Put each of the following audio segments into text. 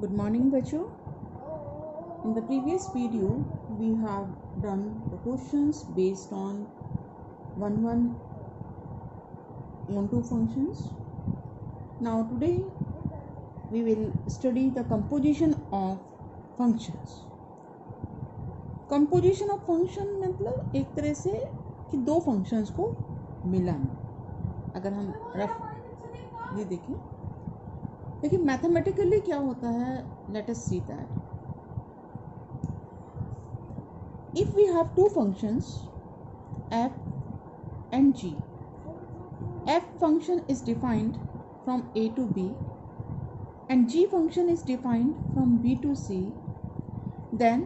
Good morning, बच्चों. In the previous video, we have done the questions based on 1 functions. Now today we will study the composition of functions. Composition of function मतलब एक तरह से कि दो functions को मिलाना. अगर हम रफ ये देखें, देखिए मैथमेटिकली क्या होता है. Let us see that. If we have two functions f and g, f function is defined from a to b and g function is defined from b to c, then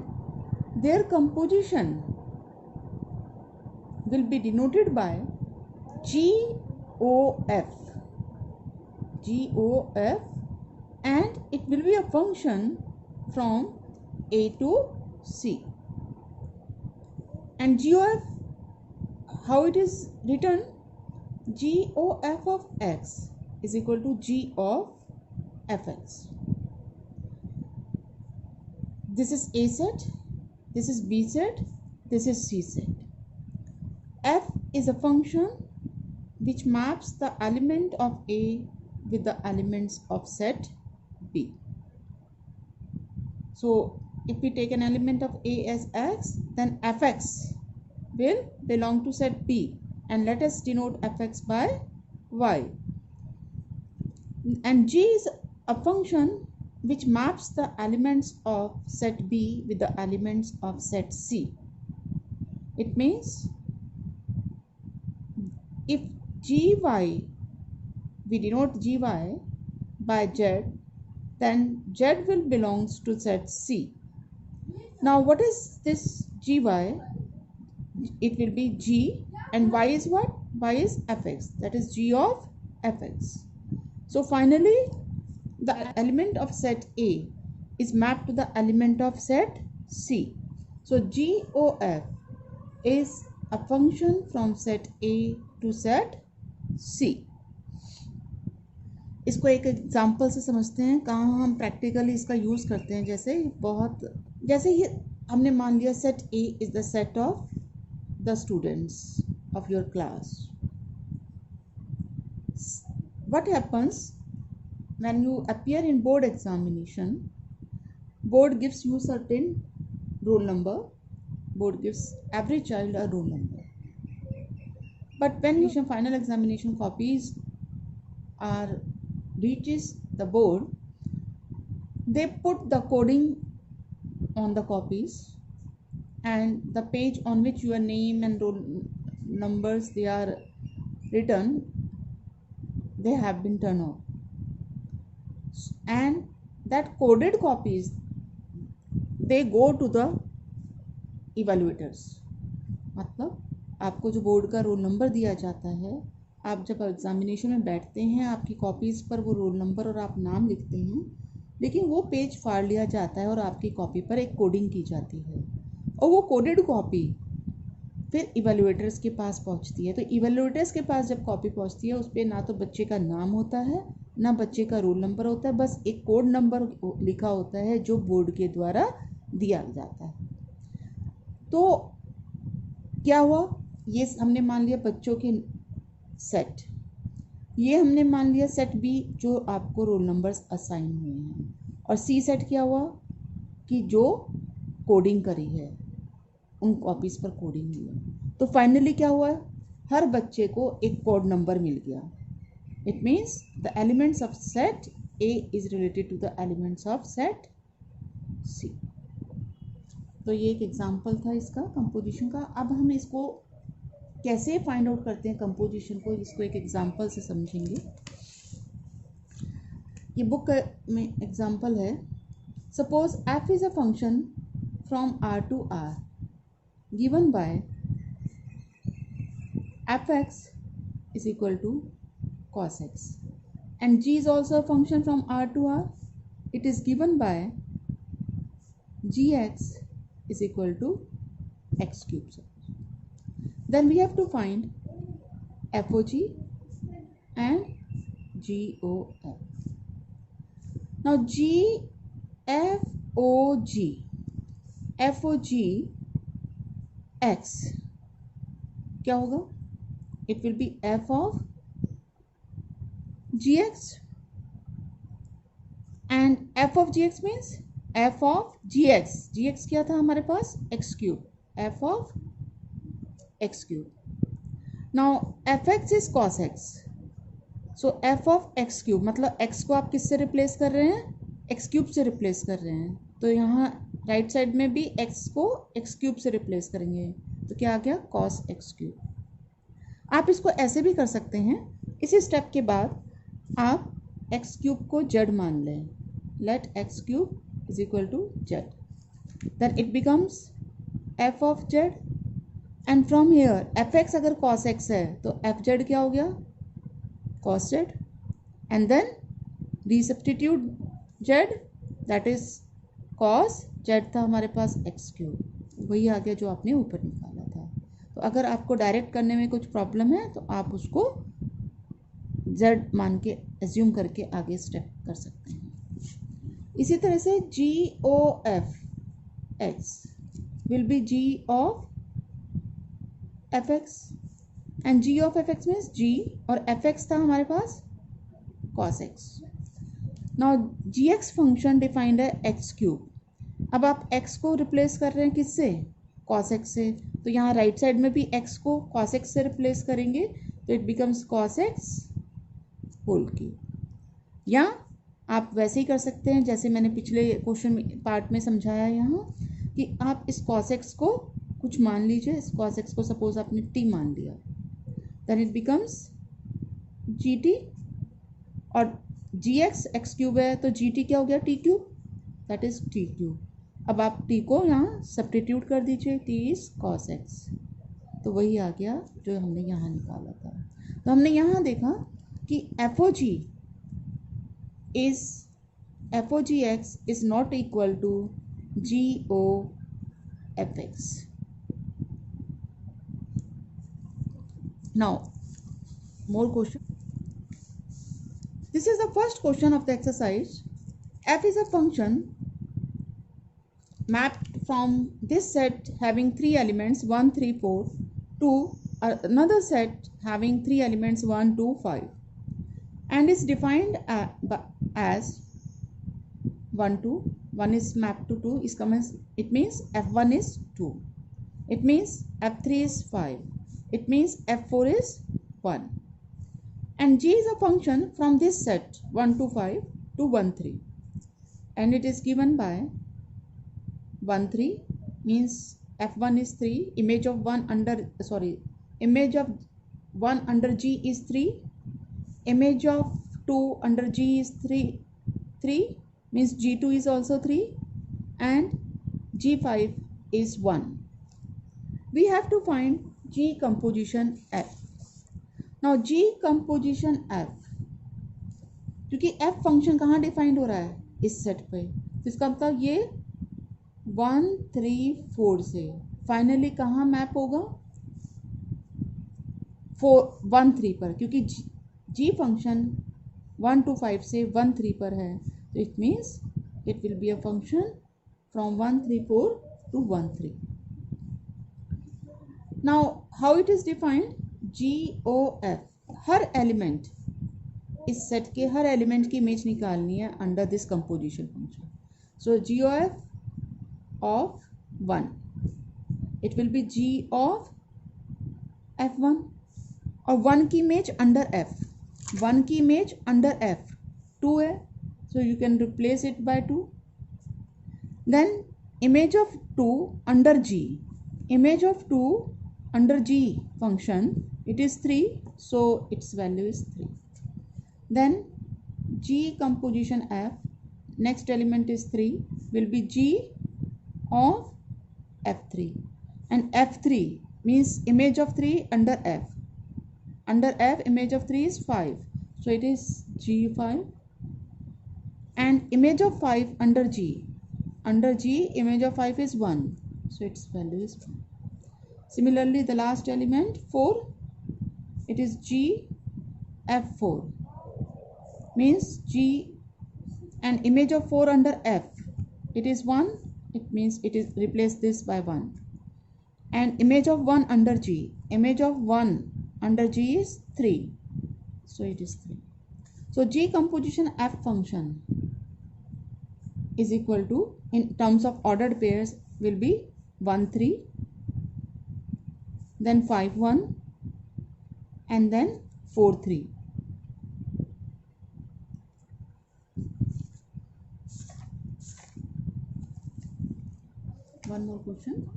their composition will be denoted by GOF, and it will be a function from a to c. And GOF, how it is written? GOF of x is equal to G of fx. This is A set, this is B set, this is C set. F is a function which maps the element of A with the elements of set B. So if we take an element of A as x, then fx will belong to set B, and let us denote fx by y. And g is a function which maps the elements of set B with the elements of set C. It means if gy, we denote gy by z, then z will belongs to set C. Now what is this gy? It will be g, and y is what? Y is fx, that is g of fx. So finally the element of set A is mapped to the element of set C. So GOF is a function from set A to set C. इसको एक example से समझते हैं कहाँ हम practically इसका use करते हैं. जैसे ये हमने मान लिया set A is the set of the students of your class. What happens when you appear in board examination? Board gives you certain roll number. Board gives every child a roll number. But when your final examination copies are reaches the board, they put the coding on the copies, and the page on which your name and roll numbers they are written, they have been turned off, and that coded copies they go to the evaluators. मतलब आपको जो board का roll number दिया जाता है, आप जब examination में बैठते हैं आपकी कॉपीज़ पर वो रोल नंबर और आप नाम लिखते हैं, लेकिन वो पेज फाड़ लिया जाता है और आपकी कॉपी पर एक कोडिंग की जाती है, और वो कोडेड कॉपी फिर इवेलुएटर्स के पास पहुंचती है. तो इवेलुएटर्स के पास जब कॉपी पहुंचती है उस पर ना तो बच्चे का नाम होता है ना बच्चे का रोल नंबर होता है, बस एक कोड नंबर लिखा होता है जो बोर्ड के द्वारा दिया जाता है. तो क्या हुआ, ये हमने मान लिया बच्चों के सेट, ये हमने मान लिया सेट बी जो आपको रोल नंबर्स असाइन हुए हैं, और सी सेट क्या हुआ कि जो कोडिंग करी है उन कॉपीज़ पर कोडिंग हुई है. तो फाइनली क्या हुआ, हर बच्चे को एक कोड नंबर मिल गया. It means the elements of set A is related to the elements of set C. तो ये एक एग्जांपल था इसका कंपोजिशन का. अब हम इसको कैसे फाइंड आउट करते हैं कंपोजिशन को, इसको एक एग्जांपल से समझेंगे. ये बुक में एग्जांपल है. Suppose f is a function from r to r given by fx is equal to cos x, and g is also a function from r to r. It is given by gx is equal to x cubed. Then we have to find FOG and GOF. Now G F O ji X क्या होगा? It will be F of G X, and F of G X means F of G X क्या था हमारे पास? X cube, F of X cube. Now F X is cos X, so F of X cube मतलब X को आप किससे replace कर रहे हैं? एक्स क्यूब से रिप्लेस कर रहे हैं, तो यहाँ राइट साइड में भी एक्स को एक्स क्यूब से रिप्लेस करेंगे, तो क्या आ गया? Cos x cube. आप इसको ऐसे भी कर सकते हैं, इसी स्टेप के बाद आप एक्स क्यूब को जेड मान लें, let x cube is equal to z, then it becomes f of z, and from here f x अगर कॉस एक्स है तो एफ जेड क्या हो गया? Cos z, and then resubstitute z, that is cos z था हमारे पास X cube, वही आ गया जो आपने ऊपर निकाला था। तो अगर आपको डायरेक्ट करने में कुछ प्रॉब्लम है तो आप उसको जेड मान के एज्यूम करके आगे स्टेप कर सकते हैं। इसी तरह से G O F X will be ji of F X, and G of F X means G, और एफ एक्स था हमारे पास cos X. Now G X function defined है एक्स क्यूब। अब आप एक्स को रिप्लेस कर रहे हैं किससे? कॉस एक्स से, तो यहाँ राइट साइड में भी एक्स को कॉस एक्स से रिप्लेस करेंगे, तो it becomes cos x whole cube. या आप वैसे ही कर सकते हैं जैसे मैंने पिछले क्वेश्चन पार्ट में समझाया यहाँ, कि आप इस कॉस एक्स को कुछ मान लीजिए, इस कॉस एक्स को सपोज आपने टी मान लिया, then it becomes g t, और जी एक्स एक्स क्यूब है तो जी टी क्या हो गया? T cube, that is T cube. अब आप टी को यहाँ सब्स्टिट्यूट कर दीजिए, टी इज कॉस एक्स, तो वही आ गया जो हमने यहाँ निकाला था। तो हमने यहाँ देखा कि f O ji x is not equal to g O F x. Now more question. This is the first question of the exercise. F is a function mapped from this set having 3 elements 1, 3, 4 to another set having 3 elements 1, 2, 5 and is defined as 1, 2. 1 is mapped to 2. It means F1 is 2. It means F3 is 5. It means F4 is 1. And G is a function from this set 1, 2, 5 to 1, 3, and it is given by 1, 3 means F1 is 3, image of 1 under G is 3, image of 2 under G is 3 means G2 is also 3, and G5 is 1. We have to find G composition F. Now G composition F, क्योंकि F function कहाँ defined हो रहा है? इस set पे, तो इसका मतलब ये 1, 3, 4 से फाइनली कहाँ मैप होगा? 1, 3 पर, क्योंकि G फंक्शन 1 to 5 से 1, 3 पर है, तो it means it will be a function from 1, 3, 4 to 1, 3. Now how it is defined? G O f, हर एलिमेंट, इस सेट के हर एलिमेंट की इमेज निकालनी है under this composition function. So g O f of 1, it will be ji of F1, और 1 की image under F, 1 की इमेज अंडर F 2 है, so you can replace it by 2. Then image of 2 under G, image of 2 under G function, it is 3, so its value is 3. Then G composition F, next element is 3, will be G of F3, and F3 means image of 3 under F. Under F image of 3 is 5, so it is G5, and image of 5 under G. Under G image of 5 is 1, so its value is 1. Similarly the last element 4, it is G F4 means G, and image of 4 under F, it is 1, it means it is replace this by 1. And image of 1 under G, image of 1 under G is 3, so it is 3. So G composition F function is equal to, in terms of ordered pairs, will be 1 3, then 5 1, and then 4 3. One more question.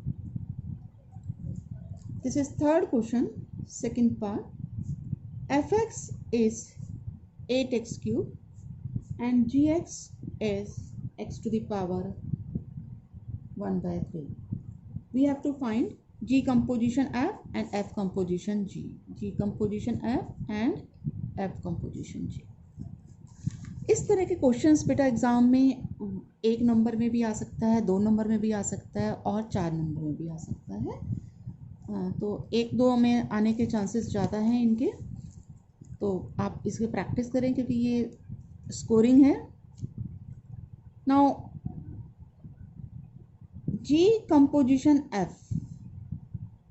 This is third question, second part. Fx is 8x cube and gx is x to the power 1 by 3. We have to find G composition F and F composition G. G composition F and F composition G. इस तरह के questions बेटा exam में 1 number में भी आ सकता है, 2 number में भी आ सकता है और 4 नंबर में भी आ सकता है. तो 1-2 में आने के चांसेस ज़्यादा हैं इनके, तो आप इसकी प्रैक्टिस करें क्योंकि ये स्कोरिंग है. Now G composition F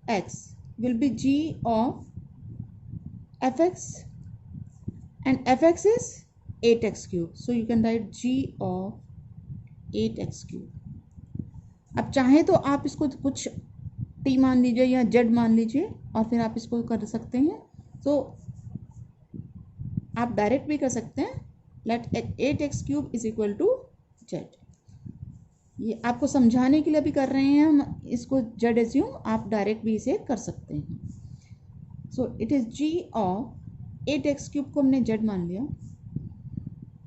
x will be G of fx and fx is 8x cube, so you can write G of 8x cube. अब चाहे तो आप इसको कुछ t मान लीजिए या z मान लीजिए और फिर आप इसको कर सकते हैं. तो आप डायरेक्ट भी कर सकते हैं, let 8x cube is equal to z. ये आपको समझाने के लिए भी कर रहे हैं हम इसको z एज्यूम, आप डायरेक्ट भी इसे कर सकते हैं. So it is G of 8x cube को हमने z मान लिया.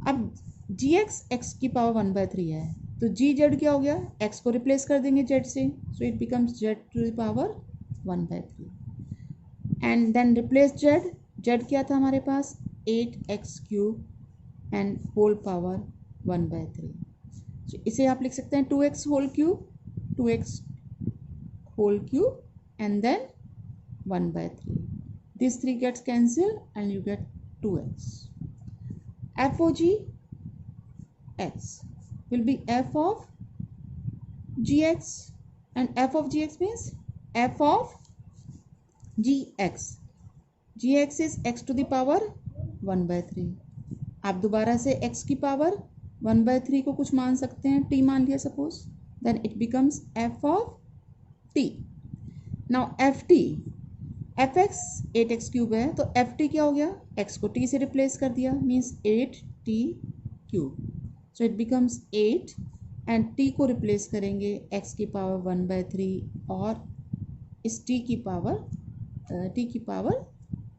अब gx x की पावर 1 by 3 है, तो gz क्या हो गया, x को रिप्लेस कर देंगे z से, so it becomes z to the power 1 by 3. And then replace z क्या था हमारे पास, 8x cube and whole power 1 by 3. so इसे आप लिख सकते हैं 2x whole cube, 2x whole cube and then 1 by 3. This 3 gets cancelled and you get 2x. f of g x will be f of gx and f of gx means f of gx. gx is x to the power 1 by 3. आप दोबारा से x की power 1 by 3 को कुछ मान सकते हैं, t मान लिया suppose, then it becomes f of t. Now ft, fx 8x cube है तो ft क्या हो गया, x को t से रिप्लेस कर दिया, means 8t cube. So it becomes 8 and t को रिप्लेस करेंगे x की पावर 1 by 3 और इस t की पावर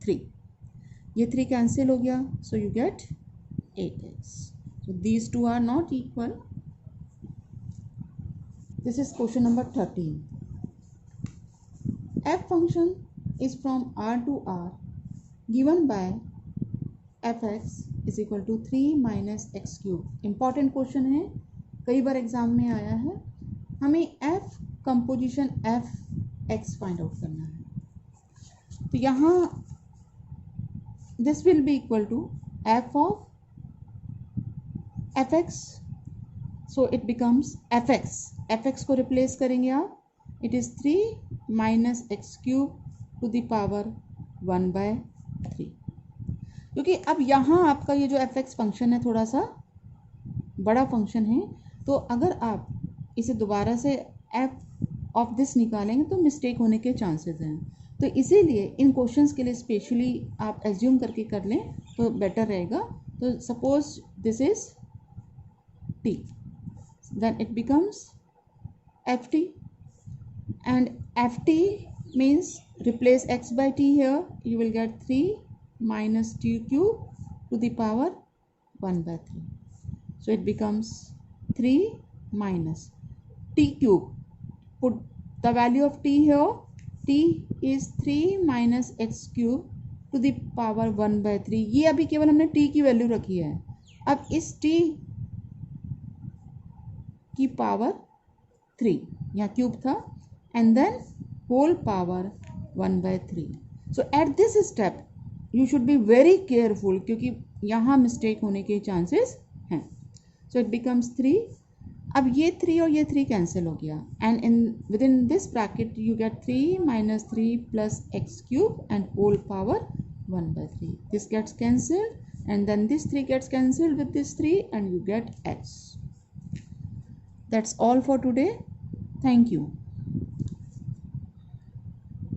3. ये 3 कैंसिल हो गया, so you get 8x. So these two are not equal. This is question number 13. f function is from R to R given by fx is equal to 3 minus x cube. important question है, कई बार exam में आया है. हमें f composition f x find out करना है. तो यहाँ this will be equal to f of fx, so it becomes fx को रिप्लेस करेंगे आप, it is 3 minus x cube to the power 1 by 3. क्योंकि अब यहाँ आपका ये जो fx फंक्शन है थोड़ा सा बड़ा फंक्शन है, तो अगर आप इसे दोबारा से f ऑफ दिस निकालेंगे तो मिस्टेक होने के चांसेस हैं. तो इसीलिए इन क्वेश्चंस के लिए स्पेशली आप एज्यूम करके कर लें तो बेटर रहेगा. तो suppose this is t, then it becomes ft and ft means replace x by t here, you will get 3 minus t cube to the power 1 by 3. So it becomes 3 minus t cube. Put the value of t here, t is 3 minus x cube to the power 1 by 3. ये अभी केवल हमने t की value रखी है. अब इस t की पावर 3 यहाँ क्यूब था and then whole power 1 by 3. So at this step you should be very careful क्योंकि यहाँ मिस्टेक होने के चांसेस हैं. So it becomes 3. अब ये 3 और ये 3 कैंसिल हो गया, and in with in this bracket you get 3 minus 3 plus x cube and whole power 1/3. This gets cancelled and then this 3 gets cancelled with this 3 and you get x. That's all for today. Thank you.